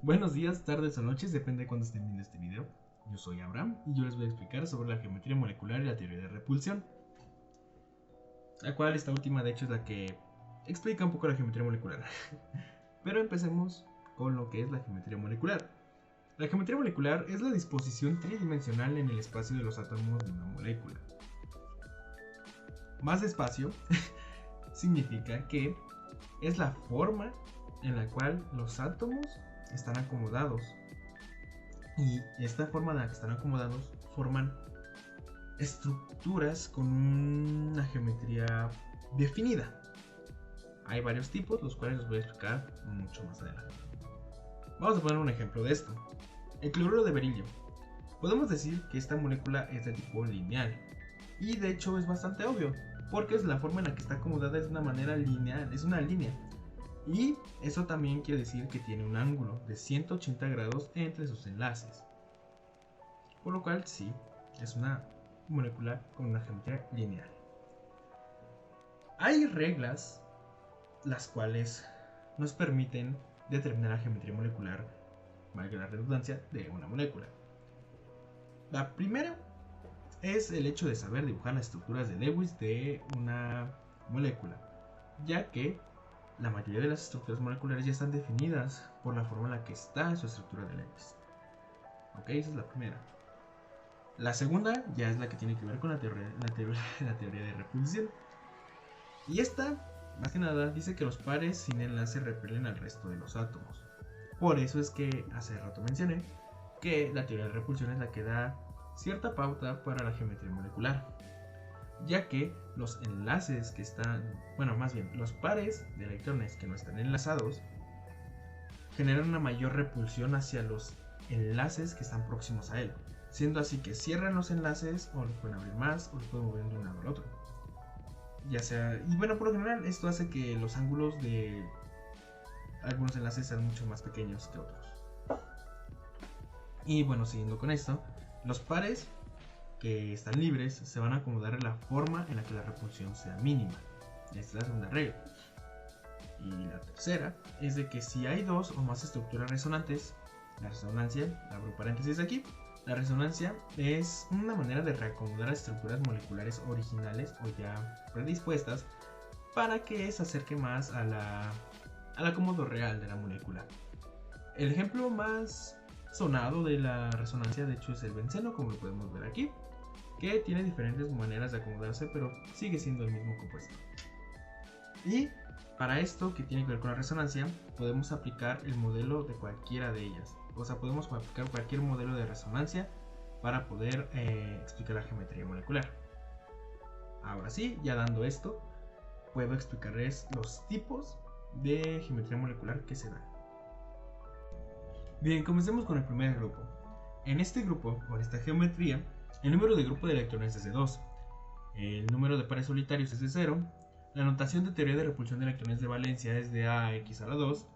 Buenos días, tardes o noches, depende de cuándo estén viendo este video. Yo soy Abraham y yo les voy a explicar sobre la geometría molecular y la teoría de repulsión. La cual esta última de hecho es la que explica un poco la geometría molecular. Pero empecemos con lo que es la geometría molecular. La geometría molecular es la disposición tridimensional en el espacio de los átomos de una molécula. Más despacio significa que es la forma en la cual los átomos están acomodados. Y esta forma en la que están acomodados forman estructuras con una geometría definida. Hay varios tipos, los cuales los voy a explicar mucho más adelante. Vamos a poner un ejemplo de esto. El cloruro de berilio. Podemos decir que esta molécula es de tipo lineal. Y de hecho es bastante obvio, porque es la forma en la que está acomodada es de una manera lineal, es una línea. Y eso también quiere decir que tiene un ángulo de 180 grados entre sus enlaces. Por lo cual sí, es una molécula con una geometría lineal. Hay reglas las cuales nos permiten determinar la geometría molecular, valga la redundancia, de una molécula. La primera es el hecho de saber dibujar las estructuras de Lewis de una molécula, ya que la mayoría de las estructuras moleculares ya están definidas por la forma en la que está su estructura de Lewis. Ok, esa es la primera. La segunda ya es la que tiene que ver con la teoría de repulsión. Y esta, más que nada, dice que los pares sin enlace repelen al resto de los átomos. Por eso es que hace rato mencioné que la teoría de repulsión es la que da cierta pauta para la geometría molecular, ya que los enlaces que están, bueno, más bien, los pares de electrones que no están enlazados generan una mayor repulsión hacia los enlaces que están próximos a él, siendo así que cierran los enlaces o los pueden abrir más o los pueden mover de un lado al otro. Ya sea, y bueno, por lo general esto hace que los ángulos de algunos enlaces sean mucho más pequeños que otros. Y bueno, siguiendo con esto, los pares que están libres se van a acomodar en la forma en la que la repulsión sea mínima. Esta es la segunda regla. Y la tercera es de que si hay dos o más estructuras resonantes, la resonancia, abro paréntesis aquí, la resonancia es una manera de reacomodar estructuras moleculares originales o ya predispuestas para que se acerque más al acomodo real de la molécula. El ejemplo más sonado de la resonancia de hecho es el benceno, como lo podemos ver aquí, que tiene diferentes maneras de acomodarse pero sigue siendo el mismo compuesto. Y para esto que tiene que ver con la resonancia podemos aplicar el modelo de cualquiera de ellas. O sea, podemos aplicar cualquier modelo de resonancia para poder explicar la geometría molecular. Ahora sí, ya dando esto, puedo explicarles los tipos de geometría molecular que se dan. Bien, comencemos con el primer grupo. En este grupo, o en esta geometría, el número de grupo de electrones es de 2, el número de pares solitarios es de 0, la notación de teoría de repulsión de electrones de valencia es de AX a la 2,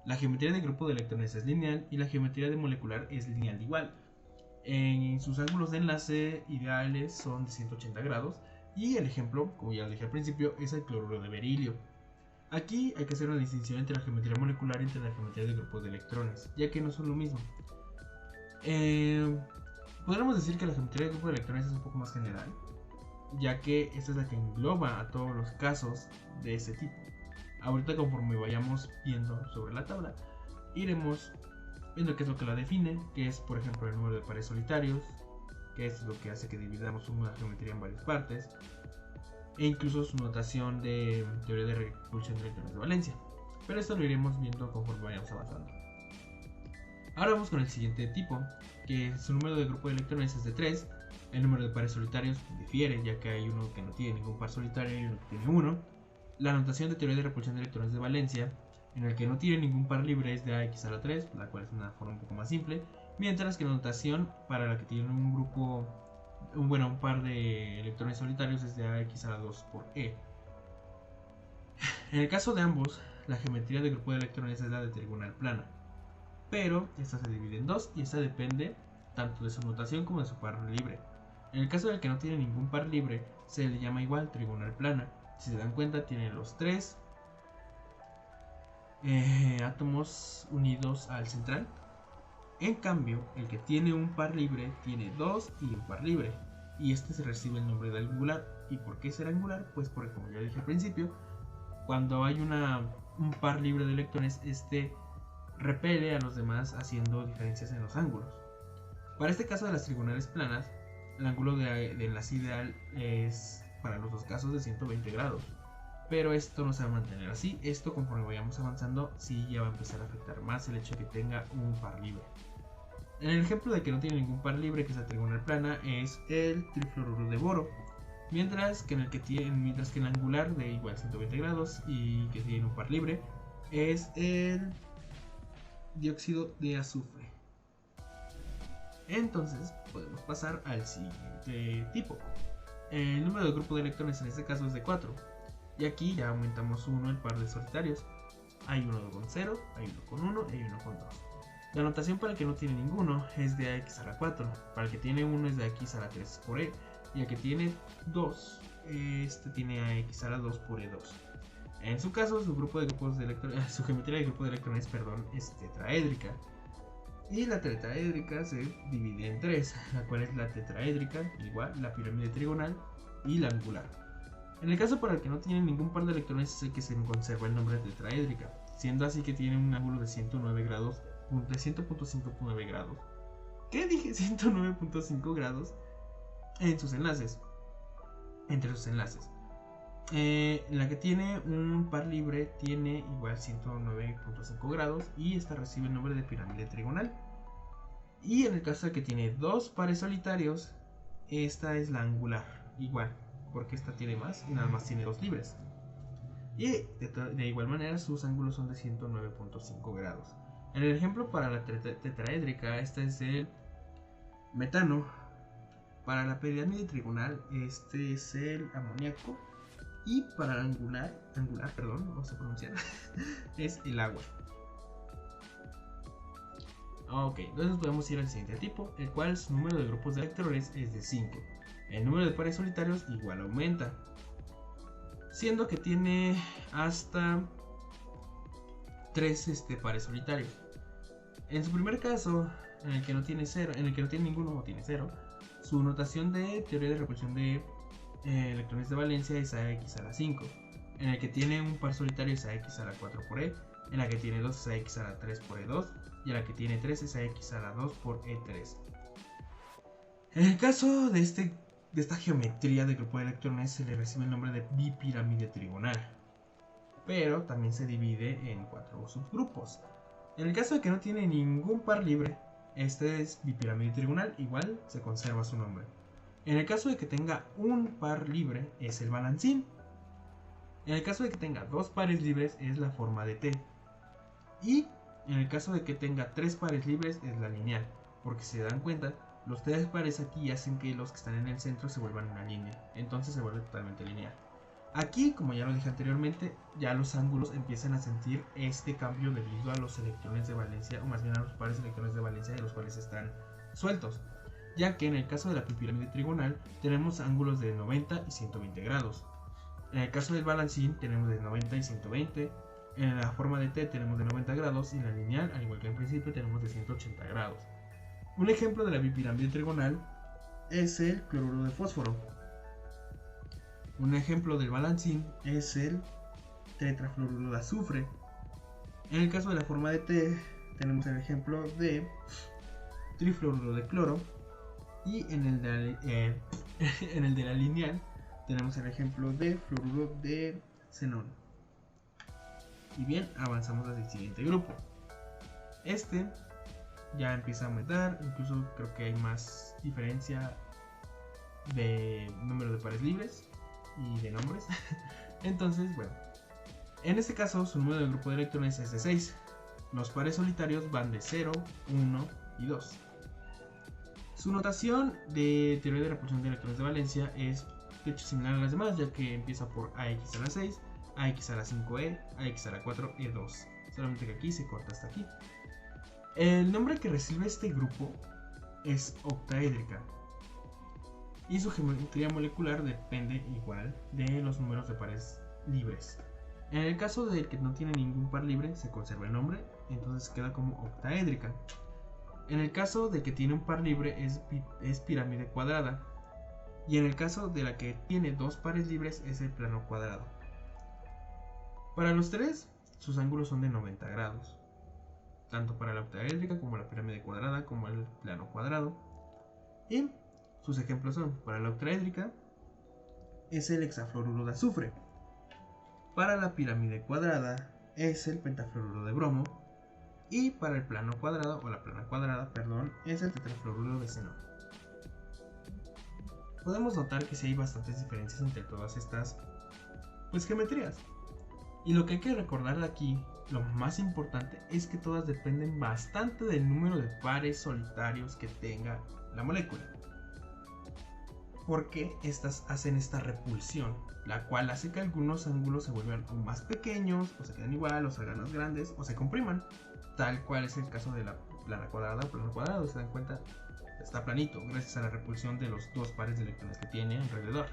la geometría de grupo de electrones es lineal y la geometría de molecular es lineal igual. En sus ángulos de enlace ideales son de 180 grados y el ejemplo, como ya lo dije al principio, es el cloruro de berilio. Aquí hay que hacer una distinción entre la geometría molecular y entre la geometría de grupos de electrones, ya que no son lo mismo. Podríamos decir que la geometría de grupo de electrones es un poco más general, ya que esta es la que engloba a todos los casos de ese tipo. Ahorita conforme vayamos viendo sobre la tabla, iremos viendo qué es lo que la define, que es por ejemplo el número de pares solitarios, que es lo que hace que dividamos una geometría en varias partes, e incluso su notación de teoría de repulsión de electrones de valencia. Pero esto lo iremos viendo conforme vayamos avanzando. Ahora vamos con el siguiente tipo, que su número de grupo de electrones es de 3. El número de pares solitarios difiere, ya que hay uno que no tiene ningún par solitario y uno que tiene uno. La notación de teoría de repulsión de electrones de valencia, en el que no tiene ningún par libre, es de AX a la 3, la cual es una forma un poco más simple. Mientras que la notación para la que tiene un grupo, un par de electrones solitarios es de AX a la 2 por E. En el caso de ambos, la geometría de grupo de electrones es la de trigonal plana, pero esta se divide en dos y esta depende tanto de su notación como de su par libre. En el caso del que no tiene ningún par libre, se le llama igual trigonal plana. Si se dan cuenta, tiene los tres átomos unidos al central. En cambio, el que tiene un par libre tiene 2 y un par libre, y este se recibe el nombre de angular. ¿Y por qué será angular? Pues porque, como ya dije al principio, cuando hay un par libre de electrones, este repele a los demás haciendo diferencias en los ángulos. Para este caso de las trigonales planas, el ángulo de enlace ideal es para los dos casos de 120 grados. Pero esto no se va a mantener así. Esto, conforme vayamos avanzando, sí ya va a empezar a afectar más el hecho de que tenga un par libre. En el ejemplo de que no tiene ningún par libre, que es la trigonal plana, es el trifluoruro de boro. Mientras que el angular de igual 120 grados y que tiene un par libre es el dióxido de azufre. Entonces podemos pasar al siguiente tipo. El número de grupo de electrones en este caso es de 4. Y aquí ya aumentamos 1 el par de solitarios. Hay uno con 0, hay uno con 1 y hay uno con 2. La notación para el que no tiene ninguno es de AX a la 4. Para el que tiene 1 es de AX a la 3 por E. Y el que tiene 2, este tiene AX a la 2 por E2. En su caso, su geometría de grupo de electrones, es tetraédrica. Y la tetraédrica se divide en 3, la cual es la tetraédrica, igual la pirámide trigonal y la angular. En el caso para el que no tiene ningún par de electrones es el que se conserva el nombre de tetraédrica, siendo así que tiene un ángulo de 109 grados, de 100.59 grados. ¿Qué dije? 109.5 grados en sus enlaces, entre sus enlaces. La que tiene un par libre tiene igual 109.5 grados y esta recibe el nombre de pirámide trigonal. Y en el caso de que tiene dos pares solitarios, esta es la angular, igual, porque esta tiene más y nada más tiene dos libres. Y de igual manera sus ángulos son de 109.5 grados. En el ejemplo para la tetraédrica, este es el metano. Para la pirámide trigonal, este es el amoníaco. Y para la angular, vamos a pronunciar, es el agua. Ok, entonces podemos ir al siguiente tipo, el cual su número de grupos de electrones es de 5. El número de pares solitarios igual aumenta, siendo que tiene hasta 3 pares solitarios. En su primer caso, en el que no tiene ninguno o tiene 0, su notación de teoría de repulsión de electrones de valencia es AX a la 5. En el que tiene un par solitario es AX a la 4 por E. En la que tiene 2 es AX a la 3 por E2. Y en la que tiene 3 es AX a la 2 por E3. En el caso de esta geometría de grupo de electrones se le recibe el nombre de bipirámide trigonal, pero también se divide en 4 subgrupos. En el caso de que no tiene ningún par libre, este es bipirámide trigonal, igual se conserva su nombre. En el caso de que tenga un par libre es el balancín. En el caso de que tenga dos pares libres es la forma de T. Y en el caso de que tenga 3 pares libres es la lineal. Porque si se dan cuenta, los 3 pares aquí hacen que los que están en el centro se vuelvan una línea. Entonces se vuelve totalmente lineal. Aquí, como ya lo dije anteriormente, ya los ángulos empiezan a sentir este cambio debido a los electrones de valencia, o más bien a los pares de electrones de valencia de los cuales están sueltos. Ya que en el caso de la pirámide trigonal tenemos ángulos de 90 y 120 grados. En el caso del balancín tenemos de 90 y 120. En la forma de T tenemos de 90 grados y en la lineal, al igual que en principio, tenemos de 180 grados. Un ejemplo de la bipirámide trigonal es el cloruro de fósforo. Un ejemplo del balancín es el tetrafluoruro de azufre. En el caso de la forma de T tenemos el ejemplo de trifluoruro de cloro. Y en el de la lineal tenemos el ejemplo de fluoruro de xenón. Y bien, avanzamos hacia el siguiente grupo. Este ya empieza a aumentar, incluso creo que hay más diferencia de número de pares libres y de nombres. Entonces, bueno, en este caso su número de grupo de electrones es de 6. Los pares solitarios van de 0, 1 y 2. Su notación de teoría de repulsión de electrones de valencia es de hecho similar a las demás, ya que empieza por AX a la 6, AX a la 5E, AX a la 4E2. Solamente que aquí se corta hasta aquí. El nombre que recibe este grupo es octaédrica. Y su geometría molecular depende igual de los números de pares libres. En el caso del que no tiene ningún par libre, se conserva el nombre, entonces queda como octaédrica. En el caso del que tiene un par libre, es pirámide cuadrada. Y en el caso de la que tiene dos pares libres, es el plano cuadrado. Para los tres, sus ángulos son de 90 grados, tanto para la octaédrica como la pirámide cuadrada como el plano cuadrado. Y sus ejemplos son, para la octaédrica es el hexafluoruro de azufre, para la pirámide cuadrada es el pentafluoruro de bromo, y para el plano cuadrado, o la plana cuadrada, perdón, es el tetrafluoruro de xenón. Podemos notar que sí hay bastantes diferencias entre todas estas geometrías. Y lo que hay que recordar de aquí, lo más importante, es que todas dependen bastante del número de pares solitarios que tenga la molécula. Porque estas hacen esta repulsión, la cual hace que algunos ángulos se vuelvan o más pequeños, o se queden igual, o se hagan más grandes, o se compriman, tal cual es el caso de la plana cuadrada o plano cuadrado. Se dan cuenta, está planito gracias a la repulsión de los dos pares de electrones que tiene alrededor.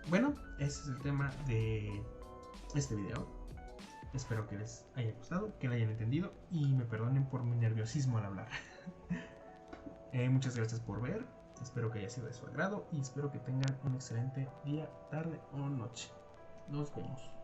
Bueno, ese es el tema de este video. Espero que les haya gustado, que lo hayan entendido y me perdonen por mi nerviosismo al hablar. Muchas gracias por ver. Espero que haya sido de su agrado y espero que tengan un excelente día, tarde o noche. Nos vemos.